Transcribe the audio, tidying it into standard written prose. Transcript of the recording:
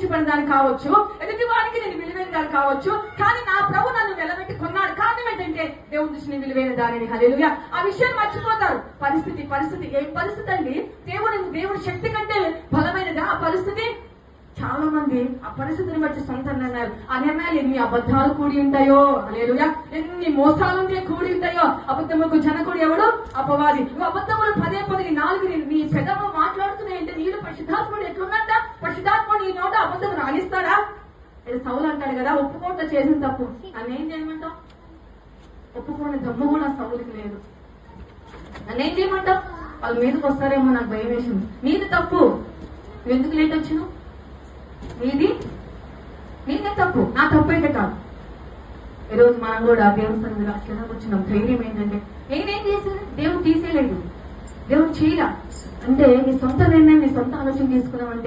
హెచ్చించబడిన దాన్ని కావచ్చు, ఎదుటి వారికి నేను విలువైన దాన్ని కావచ్చు, కానీ నా ప్రభు నన్ను నిలబెట్టి కొన్నాడు. కారణం ఏంటంటే దేవుని దృష్టిని విలువైన దానిని. హల్లెలూయా. ఆ విషయం మర్చిపోతారు. పరిస్థితి ఏం పరిస్థితి అండి? దేవుడి శక్తి కంటే బలమైనదా ఆ పరిస్థితి? చాలా మంది ఆ పరిస్థితిని బట్టి సొంత నిర్ణయాలు, ఆ నిర్ణయాలు ఎన్ని అబద్ధాలు కూడి ఉంటాయో, హల్లెలూయా, ఎన్ని మోసాలుంటే కూడి ఉంటాయో. అబద్ధముకు జనకుడు ఎవడు? అపవాది. నువ్వు అబద్ధములు పదే నీ పెదవు మాట్లాడుతున్నాయంటే నీళ్ళు పరిశుద్ధాత్ముడు ఎట్లున్నట్ట? పరిశుద్ధాత్ముడు నీ నోట అబద్ధం రాణిస్తాడా? సౌలు అంటాడు కదా, ఒప్పుకోట చేసిన తప్పు నన్నేం చేయమంటావు? ఒప్పుకోని దమ్ము కూడా సౌలుకి లేదు. నన్నేం చేయమంటావు? వాళ్ళ మీదకి వస్తారేమో నాకు భయం వేసింది. నీది తప్పు, నువ్వు ఎందుకు లేట్ వచ్చినావు? నీదే తప్పు, నా తప్పు అయితే కాదు. ఈరోజు మనం కూడా దేవస్థానంలో అక్షరం వచ్చినాం. ధైర్యం ఏంటంటే నేనేం చేసేది? దేవుడు తీసేయలేదు, దేవుడు చేయలా. అంటే నీ సొంత నిర్ణయం, నీ సొంత ఆలోచన తీసుకున్నామంటే